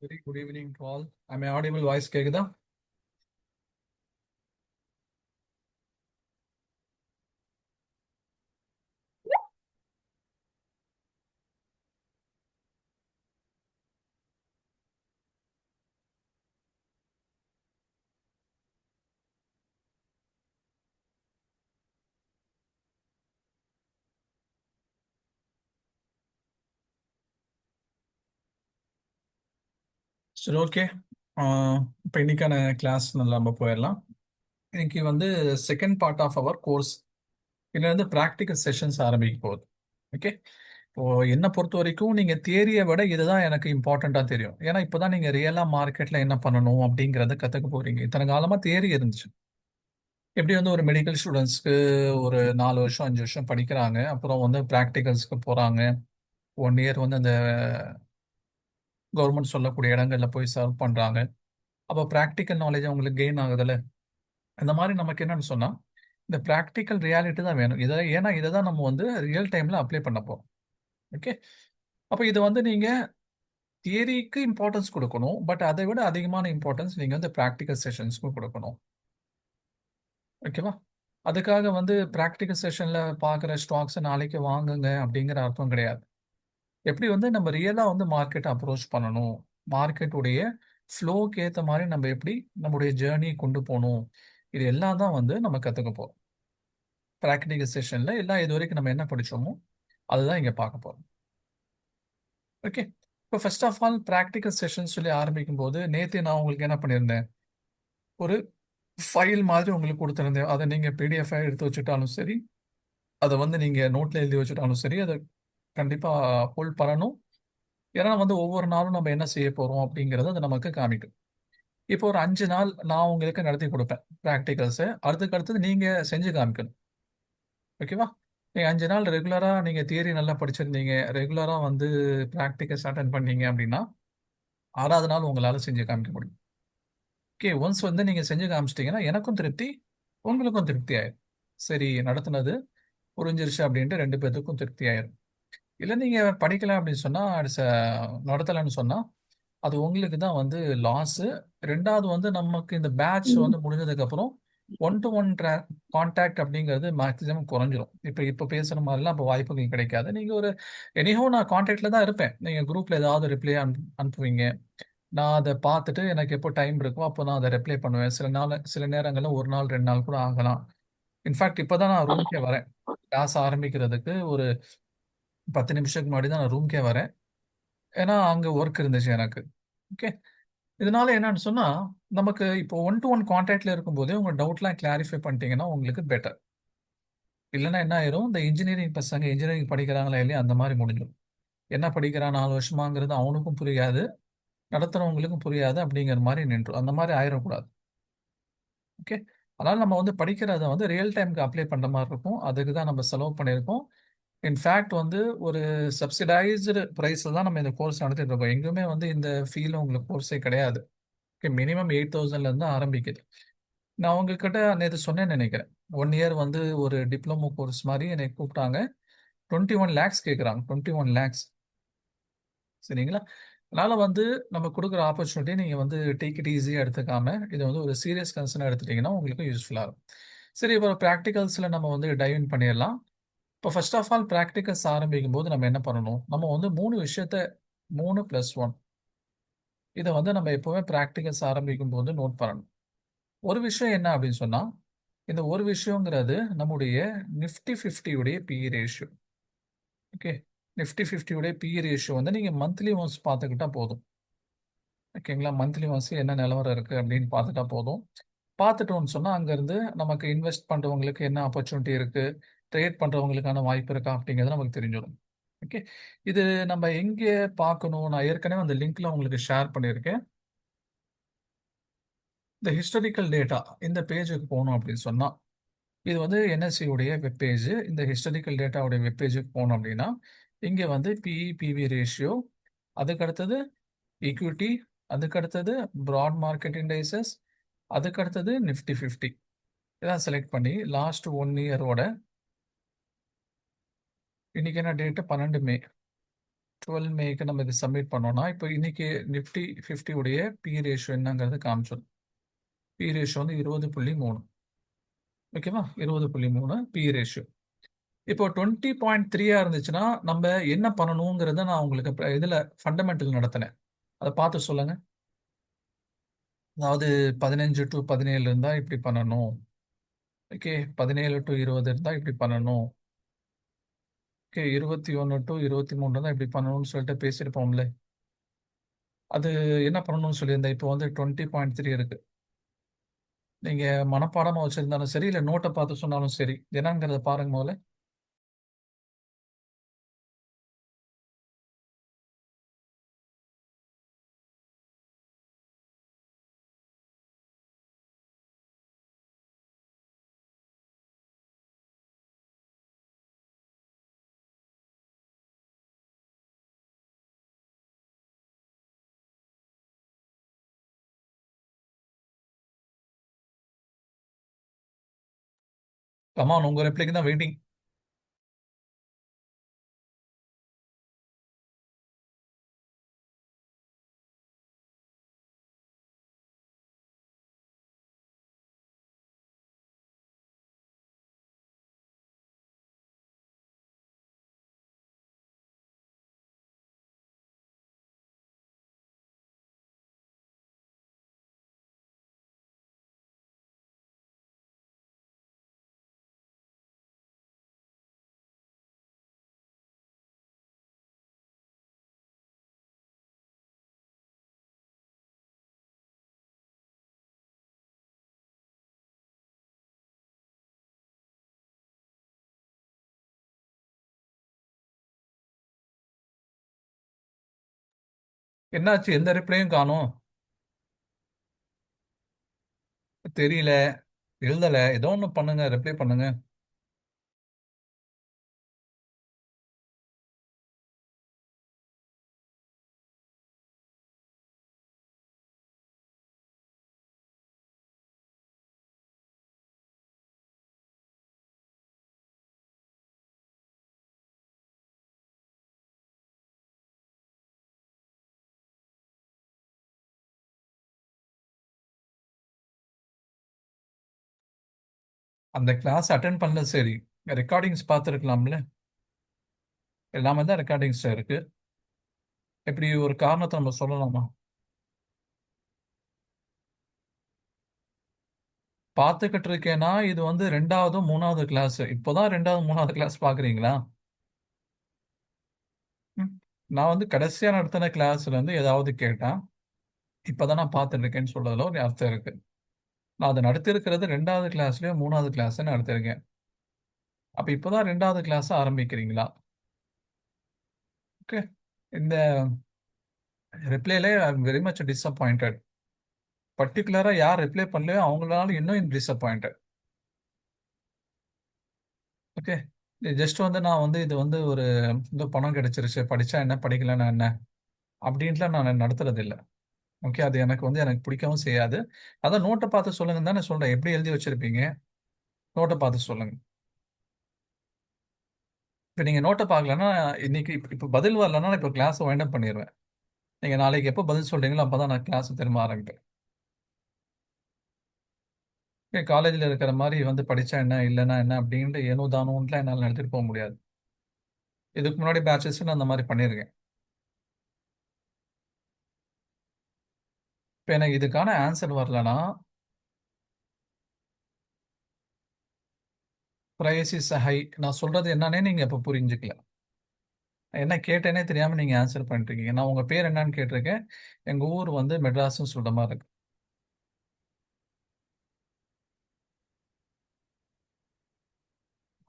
Very good evening to all. Am I audible voice கேக்குதா? சரி, okay. இப்போ இன்னைக்கான கிளாஸ் நம்ம போயிடலாம். இன்னைக்கு வந்து second part of our course. இதுல வந்து ப்ராக்டிக்கல் செஷன்ஸ் ஆரம்பிக்க போகுது. ஓகே. இப்போ என்னை பொறுத்த வரைக்கும் நீங்க தியரியை விட இதுதான் எனக்கு இம்பார்ட்டண்டா தெரியும். ஏன்னா இப்போதான் நீங்க ரியலா மார்க்கெட்ல என்ன பண்ணணும் அப்படிங்கறத கத்துக்க போறீங்க. இத்தனை காலமா தியரி இருந்துச்சு. எப்படி வந்து ஒரு மெடிக்கல் ஸ்டூடெண்ட்ஸ்க்கு ஒரு 4 வருஷம் 5 வருஷம் படிக்கிறாங்க, அப்புறம் வந்து ப்ராக்டிகல்ஸ்க்கு போறாங்க. 1 இயர் வந்து அந்த கவர்மெண்ட் சொல்லக்கூடிய இடங்கள்ல போய் சர்வ் பண்றாங்க. அப்போ ப்ராக்டிக்கல் நாலேஜ் அவங்களுக்கு கெயின் ஆகுதுல்ல. இந்த மாதிரி நமக்கு என்னன்னு சொன்னா இந்த ப்ராக்டிக்கல் ரியாலிட்டி தான் வேணும். ஏன்னா இதை தான் நம்ம வந்து ரியல் டைம்ல அப்ளை பண்ண போறோம். ஓகே. அப்போ இது வந்து நீங்க தியரிக்கு இம்பார்ட்டன்ஸ் கொடுக்கணும், பட் அதை விட அதிகமான இம்பார்ட்டன்ஸ் நீங்க வந்து ப்ராக்டிக்கல் செஷன்ஸ்க்கும் கொடுக்கணும். ஓகேவா? அதுக்காக வந்து ப்ராக்டிக்கல் செஷன்ல பார்க்குற ஸ்டாக்ஸை நாளைக்கு வாங்குங்க அப்படிங்கிற அர்த்தம் கிடையாது. எப்படி வந்து நம்ம ரியலா வந்து மார்க்கெட் அப்ரோச் பண்ணணும், மார்க்கெட்டுடைய ஃப்ளோக்கு ஏற்ற மாதிரி நம்ம எப்படி நம்முடைய ஜேர்னி கொண்டு போகணும், இது எல்லாம் தான் வந்து நம்ம கற்றுக்க போகிறோம். ப்ராக்டிக்கல் செஷன்ல எல்லாம் இது வரைக்கும் நம்ம என்ன படிச்சோமோ அதுதான் இங்கே பார்க்க போகிறோம். ஓகே. இப்போ first of all practical session சொல்லி ஆரம்பிக்கும் போது நேற்று நான் உங்களுக்கு என்ன பண்ணியிருந்தேன், ஒரு ஃபைல் மாதிரி உங்களுக்கு கொடுத்துருந்தேன். அதை நீங்கள் பிடிஎஃப் எடுத்து வச்சுட்டாலும் சரி, அதை வந்து நீங்கள் நோட்டில் எழுதி வச்சுட்டாலும் சரி, அதை கண்டிப்பாக ஹோல்ட் பண்ணணும். ஏன்னா வந்து ஒவ்வொரு நாளும் நம்ம என்ன செய்ய போகிறோம் அப்படிங்கிறது அது நமக்கு காமிக்கும். இப்போ ஒரு 5 நாள் நான் உங்களுக்கு நடத்தி கொடுப்பேன் ப்ராக்டிகல்ஸை. அடுத்துக்கு அடுத்தது நீங்கள் செஞ்சு காமிக்கணும். ஓகேவா? நீங்கள் 5 நாள் ரெகுலராக நீங்கள் தியரி நல்லா படிச்சிருந்தீங்க, ரெகுலராக வந்து ப்ராக்டிகல்ஸ் அட்டன் பண்ணீங்க அப்படின்னா 6வது நாள் உங்களால் செஞ்சு காமிக்க முடியும். ஓகே. ஒன்ஸ் வந்து நீங்கள் செஞ்சு காமிச்சிட்டிங்கன்னா எனக்கும் திருப்தி, உங்களுக்கும் திருப்தி ஆயிடும். சரி, நடத்துனது புரிஞ்சிருச்சு அப்படின்ட்டு 2 பேர்த்துக்கும் திருப்தி ஆயிரும். இல்லை நீங்கள் படிக்கல அப்படின்னு சொன்னால் நடத்தலைன்னு சொன்னால் அது உங்களுக்கு தான் வந்து லாஸு. ரெண்டாவது வந்து நமக்கு இந்த பேட்ச் வந்து முடிஞ்சதுக்கப்புறம் ஒன் டு ஒன் கான்டாக்ட் அப்படிங்கிறது மேக்ஸிமம் குறைஞ்சிரும். இப்போ பேசுகிற மாதிரிலாம் இப்போ வாய்ப்புகள் கிடைக்காது. நீங்கள் ஒரு எனிஹோ நான் கான்டாக்டில் தான் இருப்பேன். நீங்கள் குரூப்பில் ஏதாவது ரிப்ளை அனுப்புவீங்க. நான் அதை பார்த்துட்டு எனக்கு எப்போ டைம் இருக்கோ அப்போ நான் அதை ரிப்ளை பண்ணுவேன். சில நேரங்களில் 1 நாள் 2 நாள் கூட ஆகலாம். இன்ஃபேக்ட் இப்போ தான் நான் ரூம்க்கே வரேன். கிளாஸ் ஆரம்பிக்கிறதுக்கு ஒரு 10 நிமிஷத்துக்கு முன்னாடி தான் நான் ரூம்க்கே வரேன். ஏன்னா அங்கே ஒர்க் இருந்துச்சு எனக்கு. ஓகே. இதனால என்னன்னு சொன்னா நமக்கு இப்போ ஒன் டு ஒன் கான்டாக்ட்ல இருக்கும்போதே உங்க டவுட்லாம் கிளாரிஃபை பண்ணிட்டீங்கன்னா உங்களுக்கு பெட்டர். இல்லைன்னா என்ன ஆயிரும், இந்த இன்ஜினியரிங் பசங்க இன்ஜினியரிங் படிக்கிறாங்களா இல்லையா அந்த மாதிரி முடிஞ்சிடும். என்ன படிக்கிறான் 4 வருஷமாங்கிறது அவனுக்கும் புரியாது, நடத்துறவங்களுக்கும் புரியாது, அப்படிங்கிற மாதிரி நின்றும். அந்த மாதிரி ஆயிடக்கூடாது. ஓகே. அதனால நம்ம வந்து படிக்கிறத வந்து ரியல் டைமுக்கு அப்ளை பண்ற மாதிரி இருக்கும். அதுக்கு தான் நம்ம செலவு பண்ணியிருக்கோம். இன்ஃபேக்ட் வந்து ஒரு சப்சிடைஸ்டு ப்ரைஸில் தான் நம்ம இந்த கோர்ஸ் நடத்திட்டு இருக்கோம். எங்குமே வந்து இந்த ஃபீல் உங்களுக்கு கோர்ஸே கிடையாது. மினிமம் 8,000லேருந்து ஆரம்பிக்குது. நான் உங்ககிட்ட நேற்று சொன்னேன்னு நினைக்கிறேன். 1 இயர் வந்து ஒரு டிப்ளமோ கோர்ஸ் மாதிரி என்னை கூப்பிட்டாங்க. 21 lakhs கேட்குறாங்க. 21 lakhs. சரிங்களா? அதனால வந்து நம்ம கொடுக்குற ஆப்பர்ச்சுனிட்டி நீங்கள் வந்து டேக் இட் ஈஸியாக எடுத்துக்காம இதை வந்து ஒரு சீரியஸ் கன்சர்னாக எடுத்துட்டீங்கன்னா உங்களுக்கு யூஸ்ஃபுல்லாக இருக்கும். சரி, இப்போ ப்ராக்டிகல்ஸில் நம்ம வந்து டைவ் இன் பண்ணிடலாம். இப்போ ஃபர்ஸ்ட் ஆஃப் ஆல் ப்ராக்டிகல்ஸ் ஆரம்பிக்கும் போது நம்ம என்ன பண்ணணும், நம்ம வந்து 3 விஷயத்த 3+1 இதை வந்து நம்ம எப்போவுமே ப்ராக்டிகல்ஸ் ஆரம்பிக்கும் போது நோட் பண்ணணும். ஒரு விஷயம் என்ன அப்படின்னு சொன்னா, இந்த ஒரு விஷயங்கிறது நம்முடைய நிஃப்டி 50 உடைய பிஇ ரேஷியோ. ஓகே. நிஃப்டி 50 உடைய பிஇ ரேஷியோ வந்து நீங்க மந்த்லி ஒன்ஸ் பார்த்துக்கிட்டா போதும். ஓகேங்களா? மந்த்லி ஒன்ஸ் என்ன நிலவரம் இருக்கு அப்படின்னு பார்த்துட்டா போதும். பார்த்துட்டோம்னு சொன்னா அங்கிருந்து நமக்கு இன்வெஸ்ட் பண்றவங்களுக்கு என்ன ஆப்பர்ச்சுனிட்டி இருக்கு, ட்ரேட் பண்றவங்களுக்கான வாய்ப்பு இருக்கா அப்படிங்கிறது நமக்கு தெரிஞ்சிடும். ஓகே. இது நம்ம எங்கே பார்க்கணும், நான் ஏற்கனவே அந்த லிங்க்ல உங்களுக்கு ஷேர் பண்ணியிருக்கேன். இந்த ஹிஸ்டாரிக்கல் டேட்டா இந்த பேஜுக்கு போகணும் அப்படின்னு சொன்னா இது வந்து என்எஸ்சி உடைய வெப்பேஜ். இந்த ஹிஸ்டாரிக்கல் டேட்டாவுடைய வெப்பேஜுக்கு போனோம் அப்படின்னா இங்கே வந்து பிஇ பிவி ரேஷியோ, அதுக்கு அடுத்தது ஈக்விட்டி, அதுக்கு அடுத்தது ப்ராட் மார்க்கெட் இண்டைசஸ், அதுக்கு அடுத்தது நிஃப்டி 50 இதான் செலக்ட் பண்ணி லாஸ்ட் 1 இயரோட இன்னைக்கு என்ன டேட்டு 12 மே 12 மேக்கு நம்ம இதை சப்மிட் பண்ணோம்னா இப்போ இன்னைக்கு நிஃப்டி 50 உடைய பி ரேஷியோ என்னங்கிறது காமிச்சிடும். பி ரேஷியோ வந்து 20.3. ஓகேவா? 20.3 பி ரேஷியோ. இப்போ 20.3 இருந்துச்சுன்னா நம்ம என்ன பண்ணணுங்கிறத நான் உங்களுக்கு இதுல ஃபண்டமெண்டல் நடத்தினேன். அதை பார்த்து சொல்லுங்க. அதாவது 15 டு 17 இருந்தா இப்படி பண்ணணும். ஓகே, 17 டு 20 இருந்தா இப்படி பண்ணணும். ஓகே, 21 டு 23 இருந்தா இப்படி பண்ணணும்னு சொல்லிட்டு பேசியிருப்போம்ல. அது என்ன பண்ணணும்னு சொல்லியிருந்தேன். இப்போ வந்து 20.3 இருக்கு. நீங்க மனப்பாடமா வச்சிருந்தாலும் சரி, இல்ல நோட்டை பார்த்து சொன்னாலும் சரி, என்னங்கிறத பாருங்க முதல்ல. கமான், உங்க ரெப்ளைக்கு தான் வெயிட்டிங். என்னாச்சு? எந்த ரிப்ளையும் காணோம். தெரியல, எழுதல. ஏதோ ஒன்று பண்ணுங்க, ரிப்ளை பண்ணுங்க. அந்த கிளாஸ் அட்டென்ட் பண்ணல சரி, ரெக்கார்டிங்ஸ் பார்த்துருக்கலாம்ல. எல்லாமே தான் ரெக்கார்டிங்ஸ் இருக்கு. இப்படி ஒரு காரணத்தை நம்ம சொல்லலாமா? பார்த்துக்கிட்டு இருக்கேன்னா இது வந்து ரெண்டாவது மூணாவது கிளாஸ். இப்போதான் ரெண்டாவது மூணாவது கிளாஸ் பார்க்குறீங்களா? ம். நான் வந்து கடைசியா நடத்தின கிளாஸ்ல இருந்து ஏதாவது கேட்டேன். இப்பதான் நான் பார்த்துட்டு இருக்கேன்னு சொல்றதுல ஒரு அர்த்தம் இருக்கு. நான் அதை நடத்திருக்கிறது ரெண்டாவது கிளாஸ்லயோ மூணாவது கிளாஸ் நடத்திருக்கேன். அப்ப இப்பதான் ரெண்டாவது கிளாஸ் ஆரம்பிக்கிறீங்களா? ஓகே. இந்த ரிப்ளைல I am very much disappointed. பர்டிகுலரா யார் ரிப்ளை பண்ணலையோ அவங்களால இன்னும் டிசப்பாயிண்டட். ஓகே. ஜஸ்ட் வந்து நான் வந்து இது வந்து ஒரு இந்த பணம் கிடைச்சிருச்சு, படிச்சா என்ன படிக்கலன்னா என்ன அப்படின்ட்டுலாம் நான் நடத்துறது இல்லை. ஓகே, அது எனக்கு வந்து எனக்கு பிடிக்கவும் செய்யாது. அதான் நோட்டை பார்த்து சொல்லுங்கன்னு தான் நான் சொல்றேன். எப்படி எழுதி வச்சிருப்பீங்க? நோட்டை பார்த்து சொல்லுங்க. இப்போ நீங்க நோட்டை பார்க்கலன்னா இன்னைக்கு இப்போ பதில் வரலன்னா நான் இப்போ கிளாஸ் வைண்ட் அப் பண்ணிடுவேன். நீங்க நாளைக்கு எப்போ பதில் சொல்றீங்களோ அப்பதான் நான் கிளாஸ் திரும்ப ஆரம்பிப்பேன். காலேஜில் இருக்கிற மாதிரி வந்து படிச்சா என்ன இல்லைன்னா என்ன அப்படின்ட்டு ஏனோ தானோன்ட்டுலாம் என்னால் நடத்திட்டு போக முடியாது. இதுக்கு முன்னாடி பேட்சஸ் நான் அந்த மாதிரி பண்ணியிருக்கேன். இப்போ எனக்கு இதுக்கான ஆன்சர் வரலன்னா பிரைஸ் இஸ் ஹை. நான் சொல்றது என்னன்னே நீங்க இப்போ புரிஞ்சுக்கல. என்ன கேட்டேனே தெரியாம நீங்க ஆன்சர் பண்ணிட்டு இருக்கீங்க. நான் உங்க பேர் என்னன்னு கேட்டிருக்கேன். எங்க ஊர் வந்து மெட்ராஸ்னு சொல்ற மாதிரி இருக்கு.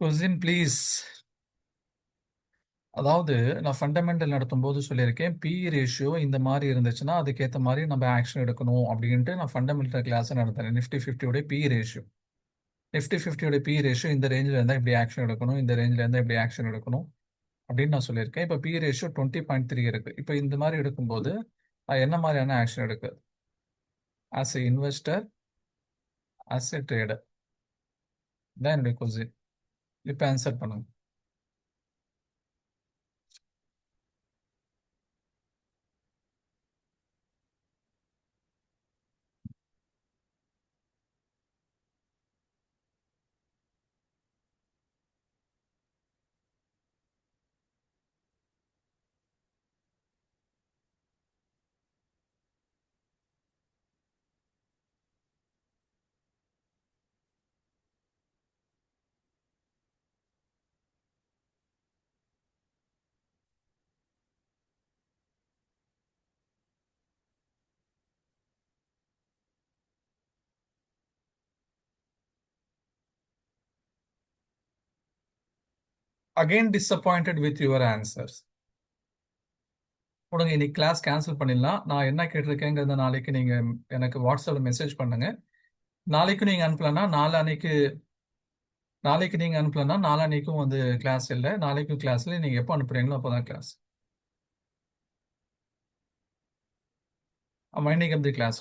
Question please. அதாவது நான் ஃபண்டமெண்டல் நடத்தும்போது சொல்லியிருக்கேன், பி ரேஷியோ இந்த மாதிரி இருந்துச்சுன்னா அதுக்கேற்ற மாதிரி நம்ம ஆக்ஷன் எடுக்கணும் அப்படின்ட்டு நான் ஃபண்டமெண்டல் கிளாஸ் நடத்துறேன். Nifty 50 P ratio. Nifty 50 P ratio இந்த ரேஞ்சில் இருந்தால் இப்படி ஆக்ஷன் எடுக்கணும், இந்த ரேஞ்சில் இருந்தால் இப்படி ஆக்ஷன் எடுக்கணும் அப்படின்னு நான் சொல்லியிருக்கேன். இப்போ பி ரேஷியோ 20.3 இருக்கு. இப்போ இந்த மாதிரி எடுக்கும்போது என்ன மாதிரியான ஆக்ஷன் எடுக்கு? As a investor, as a trader, தான் என்னுடைய கொஸ்டின். இப்போ ஆன்சர் பண்ணுங்க. Again disappointed with your answers. உடனே இன்னைக்கு கிளாஸ் கேன்சல் பண்ணிடலாம். நான் என்ன கேட்டிருக்கேங்கிறத நாளைக்கு நீங்க எனக்கு வாட்ஸ்அப்ல மெசேஜ் பண்ணுங்க. நாளைக்கு நீங்க அனுப்பலன்னா நாளைக்கு நீங்க அனுப்பலன்னா நாளான்னைக்கும் வந்து கிளாஸ் இல்லை. நாளைக்கும் கிளாஸ் இல்லை. நீங்க எப்போ அனுப்புறீங்களோ அப்போதான் class. Minding of the class.